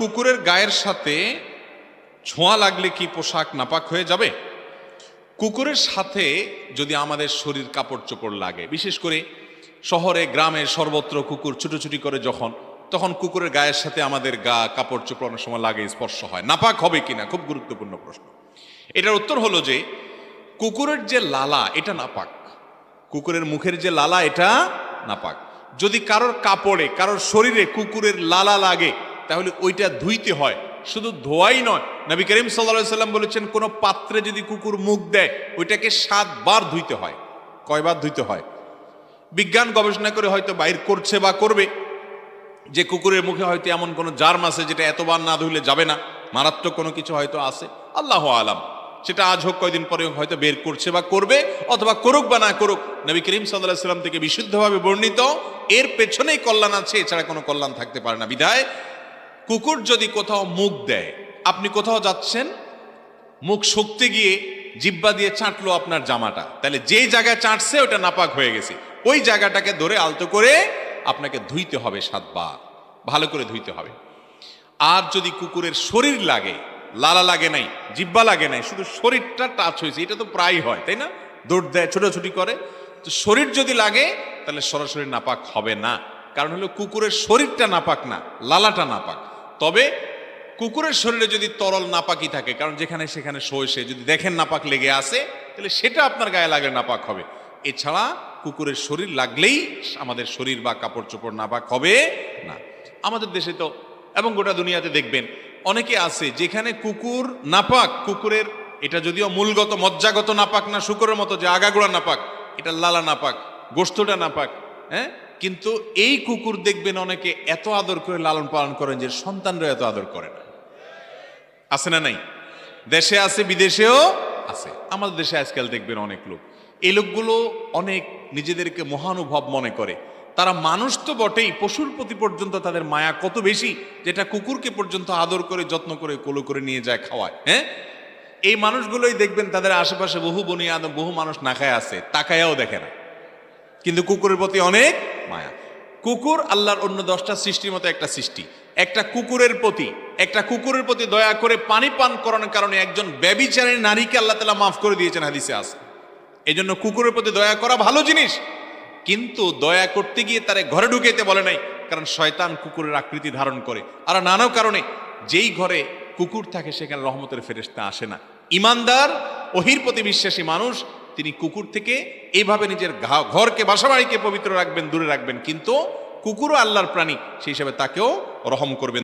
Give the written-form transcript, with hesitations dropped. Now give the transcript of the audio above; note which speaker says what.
Speaker 1: কুকুরের গায়ের সাথে ছোঁয়া লাগলে কি পোশাক নাপাক হয়ে যাবে? কুকুরের সাথে যদি আমাদের শরীর কাপড় চোপড় লাগে, বিশেষ করে শহরে গ্রামে সর্বত্র কুকুর ছুটোছুটি করে তখন কুকুরের গায়ের সাথে আমাদের গা কাপড় চোপড় অনেক সময় লাগে, স্পর্শ হয়, নাপাক হবে কিনা খুব গুরুত্বপূর্ণ প্রশ্ন। এটার উত্তর হলো যে কুকুরের যে লালা এটা নাপাক, কুকুরের মুখের যে লালা এটা নাপাক। যদি কারোর কাপড়ে কারোর শরীরে কুকুরের লালা লাগে তাহলে ওইটা ধুইতে হয়, শুধু ধোয়াই নয়। নবী করিম সাল্লাল্লাহু আলাইহি সাল্লাম বলেছেন কোন পাত্রে যদি কুকুর মুখ দেয় ওইটাকে 7 বার ধুইতে হয়। কয়বার ধুইতে হয়? বিজ্ঞান গবেষণা করে হয়তো বাইর করছে বা করবে যে কুকুরের মুখে হয়তো এমন কোনো জার্ম আছে যেটা এতবার না ধুইলে যাবে না, মারাত্মক কোনো কিছু হয়তো আছে, আল্লাহু আলাম। সেটা আজ হোক কয়দিন পরে হয়তো বের করছে বা করবে, অথবা করুক বা না করুক, নবী করিম সাল্লাল্লাহু আলাইহি সাল্লাম থেকে বিশুদ্ধভাবে বর্ণিত এর পেছনেই কল্যাণ আছে, এছাড়া কোনো কল্যাণ থাকতে পারে না। বিধায় কুকুর যদি কোথাও মুখ দেয়, আপনি কোথাও যাচ্ছেন, মুখ শুকতে গিয়ে জিহ্বা দিয়ে চাটলো আপনার জামাটা, তাহলে যেই জায়গায় চাটছে ওটা নাপাক হয়ে গেছে, ওই জায়গাটাকে ধরে আলতো করে আপনাকে ধুইতে হবে 7 বার, ভালো করে ধুইতে হবে। আর যদি কুকুরের শরীর লাগে, লালা লাগে নাই, জিহ্বা লাগে নাই, শুধু শরীরটা টাচ হয়েছে, এটা তো প্রায় হয় তাই না, দৌড় দেয়, ছোটাছুটি করে, তো শরীর যদি লাগে তাহলে সরাসরি নাপাক হবে না। কারণ হলো কুকুরের শরীরটা নাপাক না, লালাটা নাপাক। তবে কুকুরের শরীরে যদি তরল নাপাকি থাকে, কারণ যেখানে সেখানে শোষে যদি দেখেন নাপাক লেগে আসে, তাহলে সেটা আপনার গায়ে লাগলে নাপাক হবে। এছাড়া কুকুরের শরীর লাগলেই আমাদের শরীর বা কাপড় চোপড় নাপাক হবে না। আমাদের দেশে তো এবং গোটা দুনিয়াতে দেখবেন অনেকে আছে যেখানে কুকুর নাপাক, কুকুরের এটা যদিও মূলগত মজ্জাগত নাপাক না, শুকরের মতো যে আগাগোড়া নাপাক, এটা লালা নাপাক, গোশতটা নাপাক, হ্যাঁ, কিন্তু এই কুকুর দেখবেন অনেকে এত আদর করে লালন পালন করেন যে সন্তানরা এত আদর করে না। আছে না নাই? দেশে আছে, বিদেশেও আছে। আমাদের দেশে আজকাল দেখবেন অনেক লোক, এই লোকগুলো অনেক নিজেদেরকে মহানুভব মনে করে। তারা মানুষ তো বটেই, পশুর প্রতি পর্যন্ত তাদের মায়া কত বেশি, যেটা কুকুরকে পর্যন্ত আদর করে যত্ন করে কোলে করে নিয়ে যায়, খাওয়ায়। হ্যাঁ, এই মানুষগুলোই দেখবেন তাদের আশেপাশে বহু বনি আদম, বহু মানুষ না খায় আছে, তাকায়াও দেখে না, কিন্তু কুকুরের প্রতি অনেক মায়া। কুকুর আল্লাহর অন্য 10টা সৃষ্টির মতো একটা সৃষ্টি। একটা কুকুরের প্রতি দয়া করে পানি পান করানোর কারণে একজন ব্যভিচারী নারীকে আল্লাহ তাআলা মাফ করে দিয়েছেন, হাদিসে আছে। এই জন্য কুকুরের প্রতি দয়া করা ভালো জিনিস, কিন্তু দয়া করতে গিয়ে তারে ঘরে ঢুকাইতে বলে নাই, কারণ শয়তান কুকুরের আকৃতি ধারণ করে। আর নানা কারণে যেই ঘরে কুকুর থাকে সেখানে রহমতের ফেরেশতা আসে না। ইমানদার, ওহির প্রতি বিশ্বাসী মানুষ তিনি কুকুর থেকে এইভাবে নিজের ঘরকে, বাসাবাড়িকে পবিত্র রাখবেন, দূরে রাখবেন, কিন্তু কুকুরও আল্লাহর প্রাণী, সেই হিসাবে তাকেও রহম করবেন।